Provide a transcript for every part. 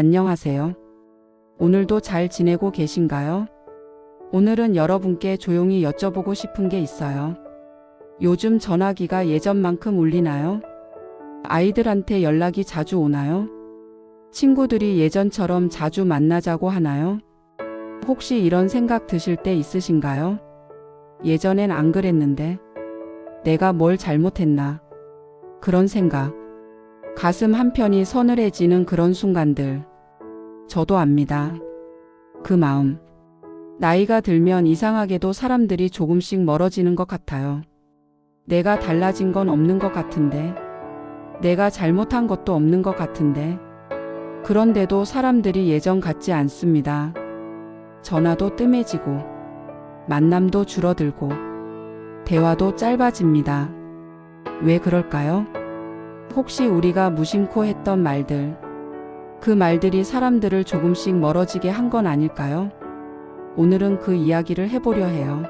안녕하세요. 오늘도 잘 지내고 계신가요? 오늘은 여러분께 조용히 여쭤보고 싶은 게 있어요. 요즘 전화기가 예전만큼 울리나요? 아이들한테 연락이 자주 오나요? 친구들이 예전처럼 자주 만나자고 하나요? 혹시 이런 생각 드실 때 있으신가요? 예전엔 안 그랬는데 내가 뭘 잘못했나? 그런 생각. 가슴 한편이 서늘해지는 그런 순간들. 저도 압니다. 그 마음. 나이가 들면 이상하게도 사람들이 조금씩 멀어지는 것 같아요. 내가 달라진 건 없는 것 같은데, 내가 잘못한 것도 없는 것 같은데, 그런데도 사람들이 예전 같지 않습니다. 전화도 뜸해지고, 만남도 줄어들고, 대화도 짧아집니다. 왜 그럴까요? 혹시 우리가 무심코 했던 말들, 그 말들이 사람들을 조금씩 멀어지게 한 건 아닐까요? 오늘은 그 이야기를 해보려 해요.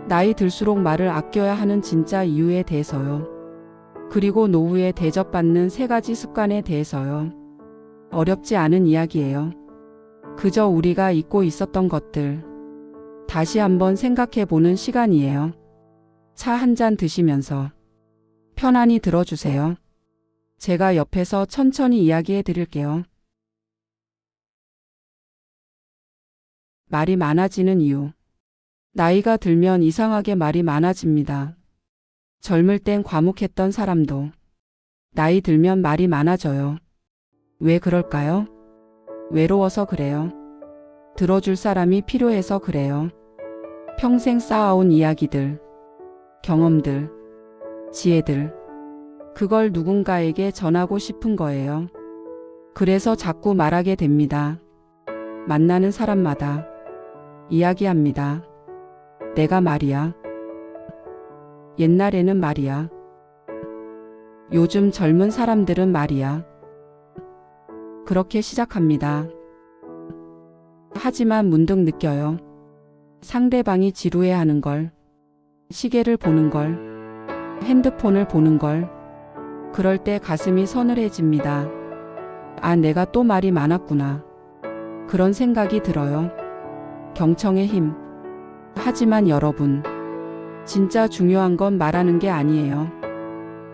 나이 들수록 말을 아껴야 하는 진짜 이유에 대해서요. 그리고 노후에 대접받는 3가지 습관에 대해서요. 어렵지 않은 이야기예요. 그저 우리가 잊고 있었던 것들, 다시 한번 생각해 보는 시간이에요. 차 한 잔 드시면서 편안히 들어주세요. 제가 옆에서 천천히 이야기해 드릴게요. 말이 많아지는 이유. 나이가 들면 이상하게 말이 많아집니다. 젊을 땐 과묵했던 사람도 나이 들면 말이 많아져요. 왜 그럴까요? 외로워서 그래요. 들어줄 사람이 필요해서 그래요. 평생 쌓아온 이야기들, 경험들, 지혜들, 그걸 누군가에게 전하고 싶은 거예요. 그래서 자꾸 말하게 됩니다. 만나는 사람마다 이야기합니다. 내가 말이야. 옛날에는 말이야. 요즘 젊은 사람들은 말이야. 그렇게 시작합니다. 하지만 문득 느껴요. 상대방이 지루해하는 걸, 시계를 보는 걸, 핸드폰을 보는 걸. 그럴 때 가슴이 서늘해집니다. 아, 내가 또 말이 많았구나. 그런 생각이 들어요. 경청의 힘. 하지만 여러분, 진짜 중요한 건 말하는 게 아니에요.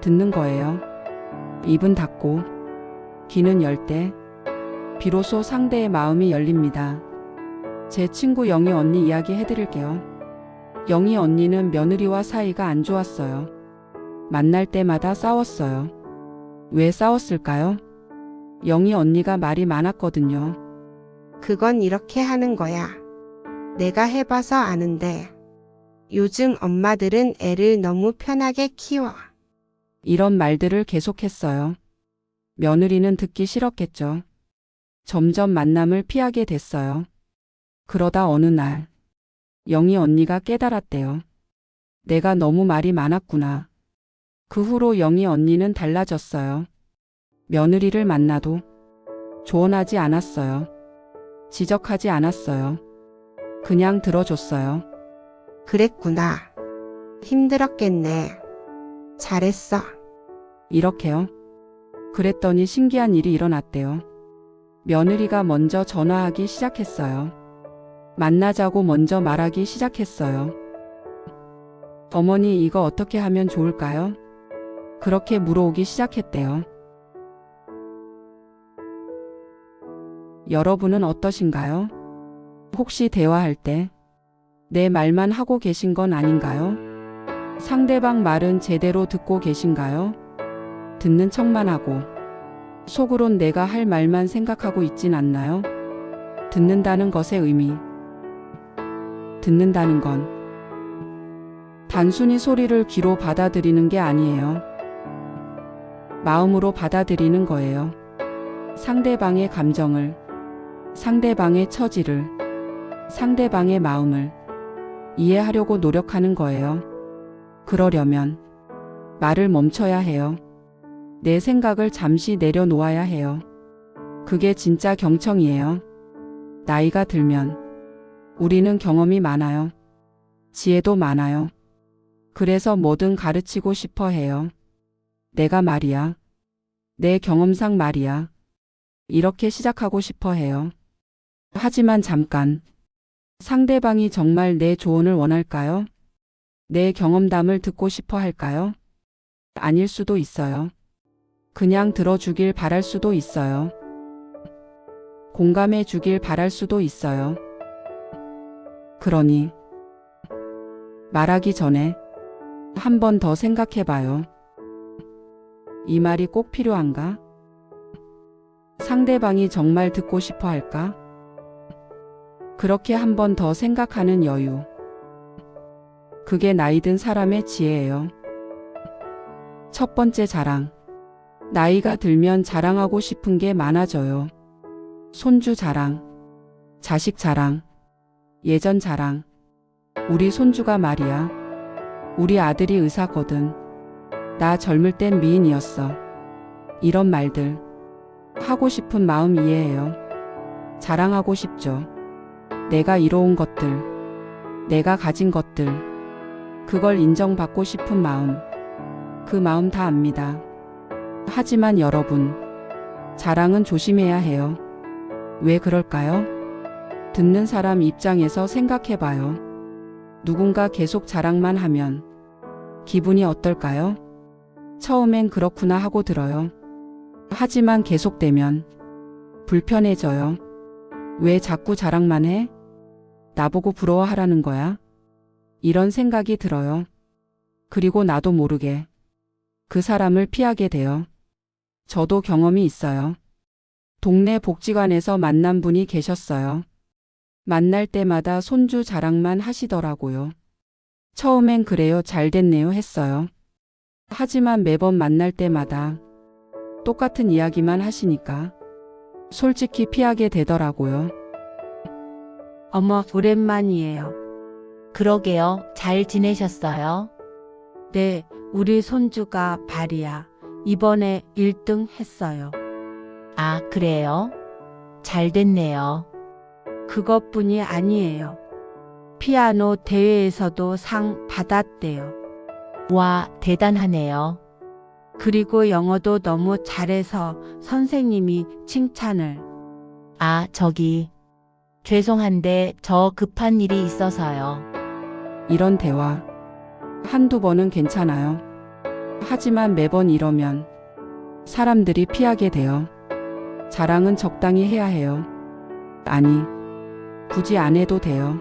듣는 거예요. 입은 닫고, 귀는 열 때, 비로소 상대의 마음이 열립니다. 제 친구 영희 언니 이야기 해드릴게요. 영희 언니는 며느리와 사이가 안 좋았어요. 만날 때마다 싸웠어요. 왜 싸웠을까요? 영희 언니가 말이 많았거든요. 그건 이렇게 하는 거야. 내가 해봐서 아는데. 요즘 엄마들은 애를 너무 편하게 키워. 이런 말들을 계속했어요. 며느리는 듣기 싫었겠죠. 점점 만남을 피하게 됐어요. 그러다 어느 날 영희 언니가 깨달았대요. 내가 너무 말이 많았구나. 그 후로 영희 언니는 달라졌어요. 며느리를 만나도 조언하지 않았어요. 지적하지 않았어요. 그냥 들어줬어요. 그랬구나. 힘들었겠네. 잘했어. 이렇게요. 그랬더니 신기한 일이 일어났대요. 며느리가 먼저 전화하기 시작했어요. 만나자고 먼저 말하기 시작했어요. 어머니, 이거 어떻게 하면 좋을까요? 그렇게 물어오기 시작했대요. 여러분은 어떠신가요? 혹시 대화할 때 내 말만 하고 계신 건 아닌가요? 상대방 말은 제대로 듣고 계신가요? 듣는 척만 하고 속으론 내가 할 말만 생각하고 있진 않나요? 듣는다는 것의 의미. 듣는다는 건 단순히 소리를 귀로 받아들이는 게 아니에요. 마음으로 받아들이는 거예요. 상대방의 감정을, 상대방의 처지를, 상대방의 마음을 이해하려고 노력하는 거예요. 그러려면 말을 멈춰야 해요. 내 생각을 잠시 내려놓아야 해요. 그게 진짜 경청이에요. 나이가 들면 우리는 경험이 많아요. 지혜도 많아요. 그래서 뭐든 가르치고 싶어 해요. 내가 말이야. 내 경험상 말이야. 이렇게 시작하고 싶어 해요. 하지만 잠깐. 상대방이 정말 내 조언을 원할까요? 내 경험담을 듣고 싶어 할까요? 아닐 수도 있어요. 그냥 들어주길 바랄 수도 있어요. 공감해 주길 바랄 수도 있어요. 그러니 말하기 전에 한 번 더 생각해 봐요. 이 말이 꼭 필요한가? 상대방이 정말 듣고 싶어 할까? 그렇게 한 번 더 생각하는 여유. 그게 나이 든 사람의 지혜예요. 첫 번째 자랑. 나이가 들면 자랑하고 싶은 게 많아져요. 손주 자랑, 자식 자랑, 예전 자랑. 우리 손주가 말이야. 우리 아들이 의사거든. 나 젊을 땐 미인이었어. 이런 말들. 하고 싶은 마음 이해해요. 자랑하고 싶죠. 내가 이뤄온 것들, 내가 가진 것들, 그걸 인정받고 싶은 마음. 그 마음 다 압니다. 하지만 여러분, 자랑은 조심해야 해요. 왜 그럴까요? 듣는 사람 입장에서 생각해봐요. 누군가 계속 자랑만 하면 기분이 어떨까요? 처음엔 그렇구나 하고 들어요. 하지만 계속되면 불편해져요. 왜 자꾸 자랑만 해? 나보고 부러워하라는 거야? 이런 생각이 들어요. 그리고 나도 모르게 그 사람을 피하게 돼요. 저도 경험이 있어요. 동네 복지관에서 만난 분이 계셨어요. 만날 때마다 손주 자랑만 하시더라고요. 처음엔 그래요, 잘 됐네요 했어요. 하지만 매번 만날 때마다 똑같은 이야기만 하시니까 솔직히 피하게 되더라고요. 어머, 오랜만이에요. 그러게요. 잘 지내셨어요? 네, 우리 손주가 발이야. 이번에 1등 했어요. 아, 그래요? 잘 됐네요. 그것뿐이 아니에요. 피아노 대회에서도 상 받았대요. 와, 대단하네요. 그리고 영어도 너무 잘해서 선생님이 칭찬을. 아, 죄송한데 저 급한 일이 있어서요. 이런 대화 한두 번은 괜찮아요. 하지만 매번 이러면 사람들이 피하게 돼요. 자랑은 적당히 해야 해요. 아니, 굳이 안 해도 돼요.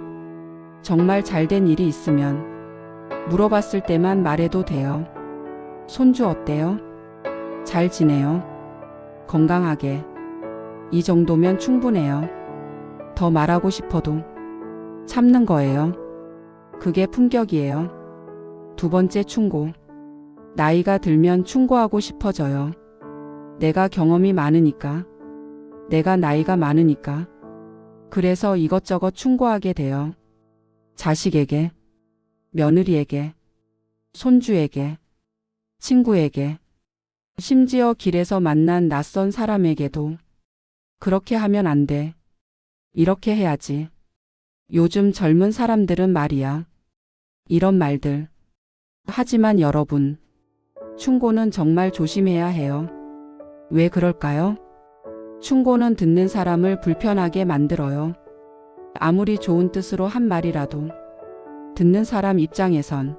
정말 잘된 일이 있으면 물어봤을 때만 말해도 돼요. 손주 어때요? 잘 지내요? 건강하게. 이 정도면 충분해요. 더 말하고 싶어도 참는 거예요. 그게 품격이에요. 두 번째 충고. 나이가 들면 충고하고 싶어져요. 내가 경험이 많으니까. 내가 나이가 많으니까. 그래서 이것저것 충고하게 돼요. 자식에게, 며느리에게, 손주에게, 친구에게, 심지어 길에서 만난 낯선 사람에게도 그렇게 하면 안 돼. 이렇게 해야지. 요즘 젊은 사람들은 말이야. 이런 말들. 하지만 여러분, 충고는 정말 조심해야 해요. 왜 그럴까요? 충고는 듣는 사람을 불편하게 만들어요. 아무리 좋은 뜻으로 한 말이라도 듣는 사람 입장에선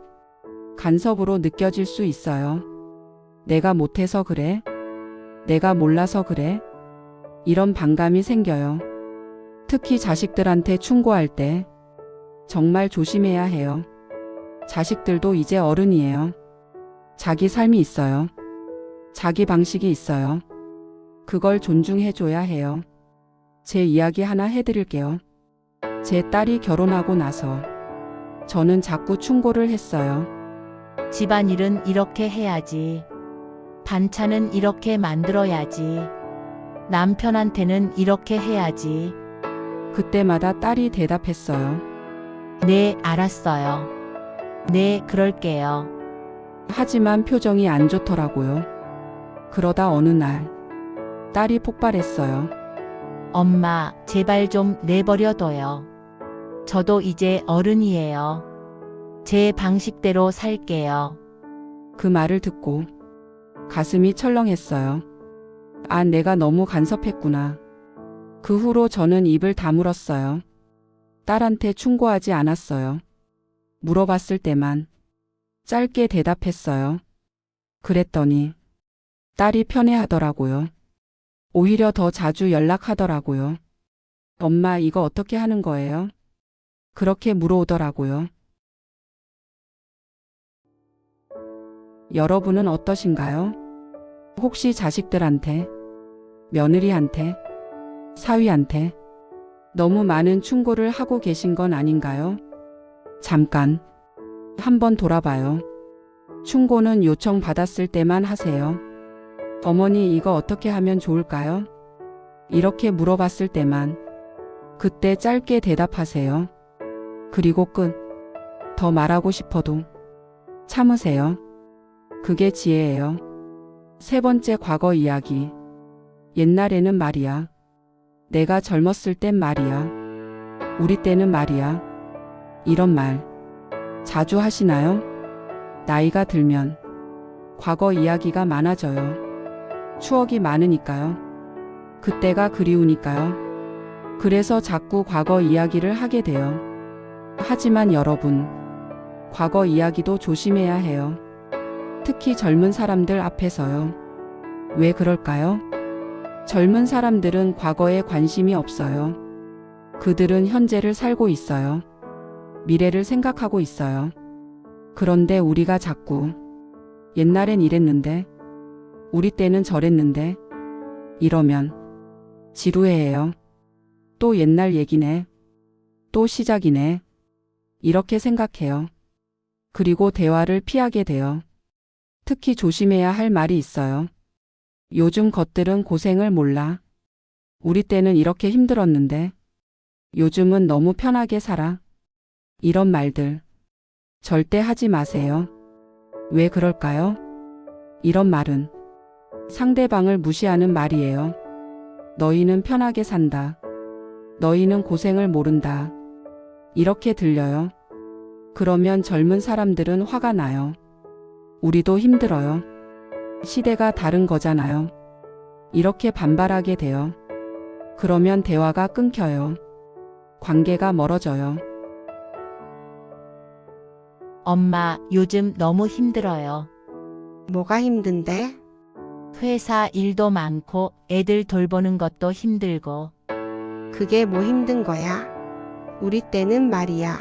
간섭으로 느껴질 수 있어요. 내가 못해서 그래? 내가 몰라서 그래? 이런 반감이 생겨요. 특히 자식들한테 충고할 때 정말 조심해야 해요. 자식들도 이제 어른이에요. 자기 삶이 있어요. 자기 방식이 있어요. 그걸 존중해줘야 해요. 제 이야기 하나 해드릴게요. 제 딸이 결혼하고 나서 저는 자꾸 충고를 했어요. 집안일은 이렇게 해야지. 반찬은 이렇게 만들어야지. 남편한테는 이렇게 해야지. 그때마다 딸이 대답했어요. 네, 알았어요. 네, 그럴게요. 하지만 표정이 안 좋더라고요. 그러다 어느 날 딸이 폭발했어요. 엄마, 제발 좀 내버려둬요. 저도 이제 어른이에요. 제 방식대로 살게요. 그 말을 듣고 가슴이 철렁했어요. 아, 내가 너무 간섭했구나. 그 후로 저는 입을 다물었어요. 딸한테 충고하지 않았어요. 물어봤을 때만 짧게 대답했어요. 그랬더니 딸이 편해하더라고요. 오히려 더 자주 연락하더라고요. 엄마, 이거 어떻게 하는 거예요? 그렇게 물어오더라고요. 여러분은 어떠신가요? 혹시 자식들한테, 며느리한테, 사위한테 너무 많은 충고를 하고 계신 건 아닌가요? 잠깐 한번 돌아봐요. 충고는 요청받았을 때만 하세요. 어머니, 이거 어떻게 하면 좋을까요? 이렇게 물어봤을 때만 그때 짧게 대답하세요. 그리고 끝. 더 말하고 싶어도 참으세요. 그게 지혜예요. 세 번째, 과거 이야기. 옛날에는 말이야. 내가 젊었을 땐 말이야. 우리 때는 말이야. 이런 말 자주 하시나요? 나이가 들면 과거 이야기가 많아져요. 추억이 많으니까요. 그때가 그리우니까요. 그래서 자꾸 과거 이야기를 하게 돼요. 하지만 여러분, 과거 이야기도 조심해야 해요. 특히 젊은 사람들 앞에서요. 왜 그럴까요? 젊은 사람들은 과거에 관심이 없어요. 그들은 현재를 살고 있어요. 미래를 생각하고 있어요. 그런데 우리가 자꾸 옛날엔 이랬는데, 우리 때는 저랬는데, 이러면 지루해해요. 또 옛날 얘기네. 또 시작이네. 이렇게 생각해요. 그리고 대화를 피하게 돼요. 특히 조심해야 할 말이 있어요. 요즘 것들은 고생을 몰라. 우리 때는 이렇게 힘들었는데 요즘은 너무 편하게 살아. 이런 말들 절대 하지 마세요. 왜 그럴까요? 이런 말은 상대방을 무시하는 말이에요. 너희는 편하게 산다. 너희는 고생을 모른다. 이렇게 들려요. 그러면 젊은 사람들은 화가 나요. 우리도 힘들어요. 시대가 다른 거잖아요. 이렇게 반발하게 돼요. 그러면 대화가 끊겨요. 관계가 멀어져요. 엄마, 요즘 너무 힘들어요. 뭐가 힘든데? 회사 일도 많고 애들 돌보는 것도 힘들고. 그게 뭐 힘든 거야? 우리 때는 말이야.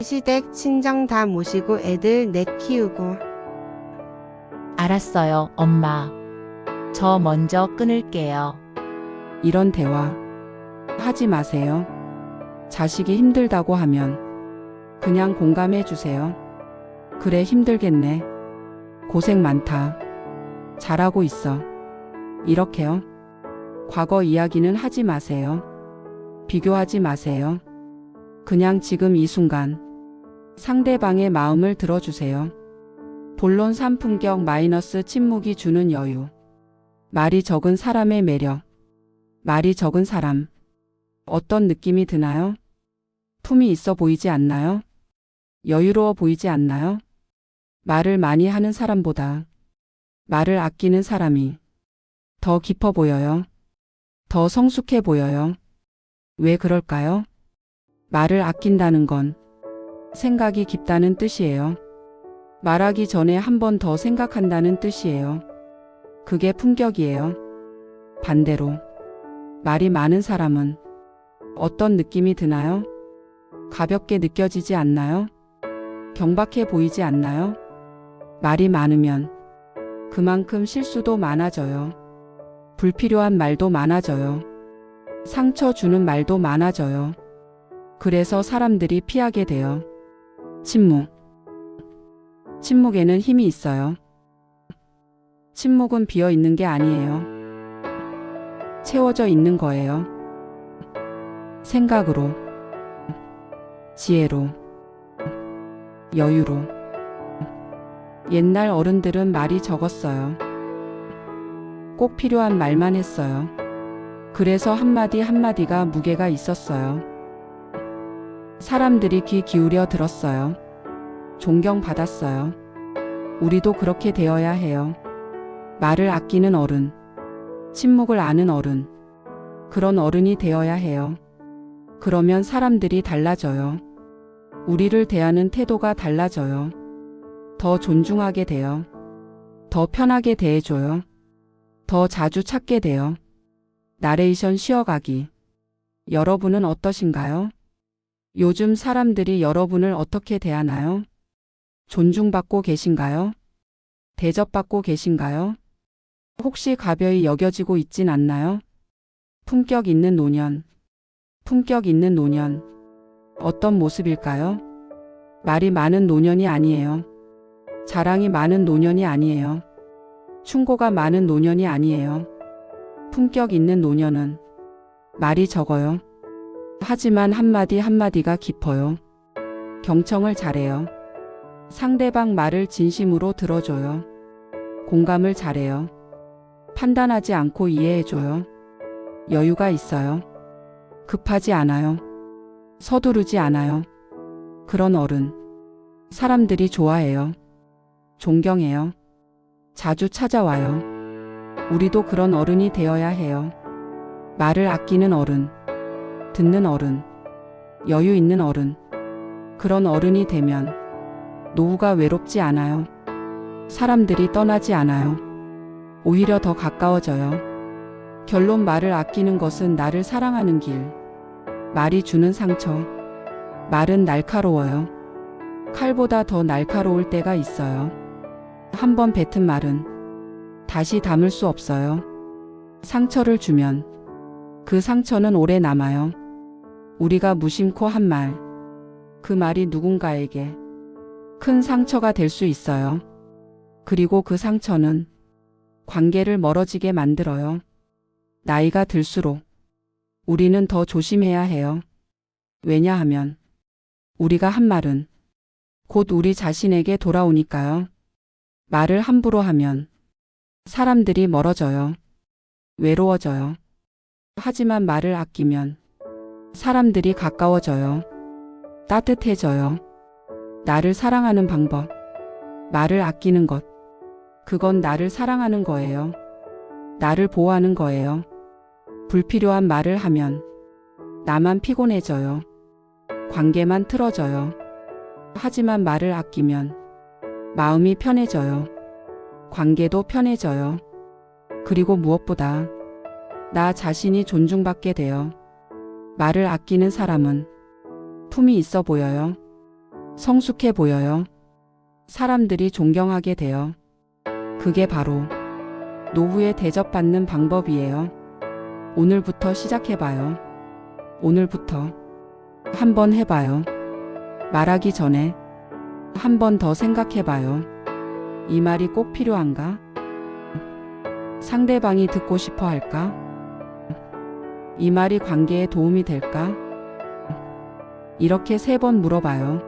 시댁 친정 다 모시고 애들 넷 키우고. 알았어요, 엄마. 저 먼저 끊을게요. 이런 대화 하지 마세요. 자식이 힘들다고 하면 그냥 공감해 주세요. 그래, 힘들겠네. 고생 많다. 잘하고 있어. 이렇게요. 과거 이야기는 하지 마세요. 비교하지 마세요. 그냥 지금 이 순간 상대방의 마음을 들어주세요. 본론 3품격 마이너스 침묵이 주는 여유. 말이 적은 사람의 매력. 말이 적은 사람. 어떤 느낌이 드나요? 품이 있어 보이지 않나요? 여유로워 보이지 않나요? 말을 많이 하는 사람보다 말을 아끼는 사람이 더 깊어 보여요. 더 성숙해 보여요. 왜 그럴까요? 말을 아낀다는 건 생각이 깊다는 뜻이에요. 말하기 전에 한 번 더 생각한다는 뜻이에요. 그게 품격이에요. 반대로 말이 많은 사람은 어떤 느낌이 드나요? 가볍게 느껴지지 않나요? 경박해 보이지 않나요? 말이 많으면 그만큼 실수도 많아져요. 불필요한 말도 많아져요. 상처 주는 말도 많아져요. 그래서 사람들이 피하게 돼요. 침묵. 침묵에는 힘이 있어요. 침묵은 비어 있는 게 아니에요. 채워져 있는 거예요. 생각으로, 지혜로, 여유로. 옛날 어른들은 말이 적었어요. 꼭 필요한 말만 했어요. 그래서 한마디 한마디가 무게가 있었어요. 사람들이 귀 기울여 들었어요. 존경받았어요. 우리도 그렇게 되어야 해요. 말을 아끼는 어른, 침묵을 아는 어른, 그런 어른이 되어야 해요. 그러면 사람들이 달라져요. 우리를 대하는 태도가 달라져요. 더 존중하게 돼요. 더 편하게 대해줘요. 더 자주 찾게 돼요. 나레이션 쉬어가기. 여러분은 어떠신가요? 요즘 사람들이 여러분을 어떻게 대하나요? 존중받고 계신가요? 대접받고 계신가요? 혹시 가벼이 여겨지고 있진 않나요? 품격 있는 노년. 품격 있는 노년. 어떤 모습일까요? 말이 많은 노년이 아니에요. 자랑이 많은 노년이 아니에요. 충고가 많은 노년이 아니에요. 품격 있는 노년은 말이 적어요. 하지만 한마디 한마디가 깊어요. 경청을 잘해요. 상대방 말을 진심으로 들어줘요. 공감을 잘해요. 판단하지 않고 이해해줘요. 여유가 있어요. 급하지 않아요. 서두르지 않아요. 그런 어른. 사람들이 좋아해요. 존경해요. 자주 찾아와요. 우리도 그런 어른이 되어야 해요. 말을 아끼는 어른. 듣는 어른. 여유 있는 어른. 그런 어른이 되면 노후가 외롭지 않아요. 사람들이 떠나지 않아요. 오히려 더 가까워져요. 결론 말을 아끼는 것은 나를 사랑하는 길. 말이 주는 상처. 말은 날카로워요. 칼보다 더 날카로울 때가 있어요. 한번 뱉은 말은 다시 담을 수 없어요. 상처를 주면 그 상처는 오래 남아요. 우리가 무심코 한 말, 그 말이 누군가에게 큰 상처가 될 수 있어요. 그리고 그 상처는 관계를 멀어지게 만들어요. 나이가 들수록 우리는 더 조심해야 해요. 왜냐하면 우리가 한 말은 곧 우리 자신에게 돌아오니까요. 말을 함부로 하면 사람들이 멀어져요. 외로워져요. 하지만 말을 아끼면 사람들이 가까워져요. 따뜻해져요. 나를 사랑하는 방법. 말을 아끼는 것. 그건 나를 사랑하는 거예요. 나를 보호하는 거예요. 불필요한 말을 하면 나만 피곤해져요. 관계만 틀어져요. 하지만 말을 아끼면 마음이 편해져요. 관계도 편해져요. 그리고 무엇보다 나 자신이 존중받게 돼요. 말을 아끼는 사람은 품이 있어 보여요. 성숙해 보여요. 사람들이 존경하게 돼요. 그게 바로 노후에 대접받는 방법이에요. 오늘부터 시작해봐요. 오늘부터 한번 해봐요. 말하기 전에 한 번 더 생각해봐요. 이 말이 꼭 필요한가? 상대방이 듣고 싶어 할까? 이 말이 관계에 도움이 될까? 이렇게 3번 물어봐요.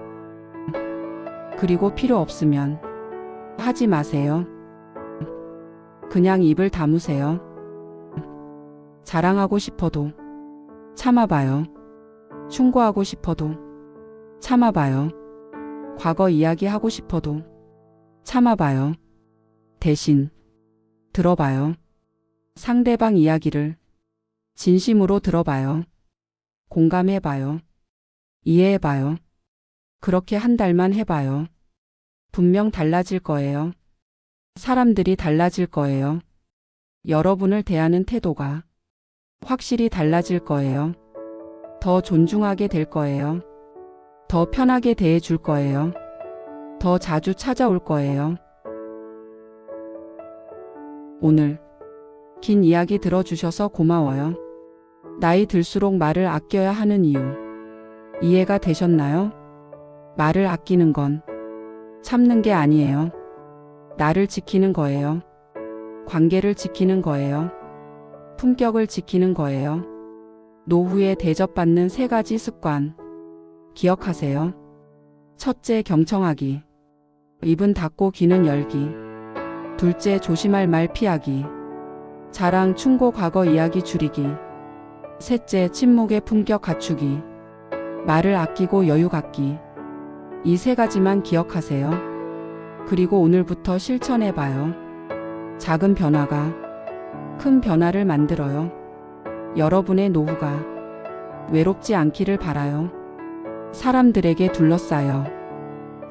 그리고 필요 없으면 하지 마세요. 그냥 입을 다무세요. 자랑하고 싶어도 참아봐요. 충고하고 싶어도 참아봐요. 과거 이야기하고 싶어도 참아봐요. 대신 들어봐요. 상대방 이야기를 진심으로 들어봐요. 공감해봐요. 이해해봐요. 그렇게 한 달만 해봐요. 분명 달라질 거예요. 사람들이 달라질 거예요. 여러분을 대하는 태도가 확실히 달라질 거예요. 더 존중하게 될 거예요. 더 편하게 대해줄 거예요. 더 자주 찾아올 거예요. 오늘 긴 이야기 들어주셔서 고마워요. 나이 들수록 말을 아껴야 하는 이유 이해가 되셨나요? 말을 아끼는 건 참는 게 아니에요. 나를 지키는 거예요. 관계를 지키는 거예요. 품격을 지키는 거예요. 노후에 대접받는 3가지 습관 기억하세요. 첫째, 경청하기. 입은 닫고 귀는 열기. 둘째, 조심할 말 피하기. 자랑, 충고, 과거 이야기 줄이기. 셋째, 침묵의 품격 갖추기. 말을 아끼고 여유 갖기. 이 3가지만 기억하세요. 그리고 오늘부터 실천해봐요. 작은 변화가 큰 변화를 만들어요. 여러분의 노후가 외롭지 않기를 바라요. 사람들에게 둘러싸여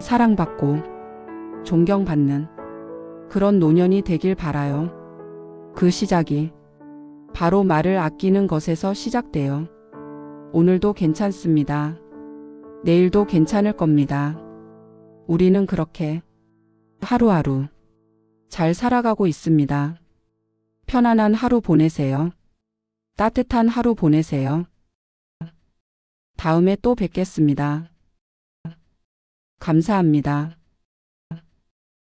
사랑받고 존경받는 그런 노년이 되길 바라요. 그 시작이 바로 말을 아끼는 것에서 시작돼요. 오늘도 괜찮습니다. 내일도 괜찮을 겁니다. 우리는 그렇게 하루하루 잘 살아가고 있습니다. 편안한 하루 보내세요. 따뜻한 하루 보내세요. 다음에 또 뵙겠습니다. 감사합니다.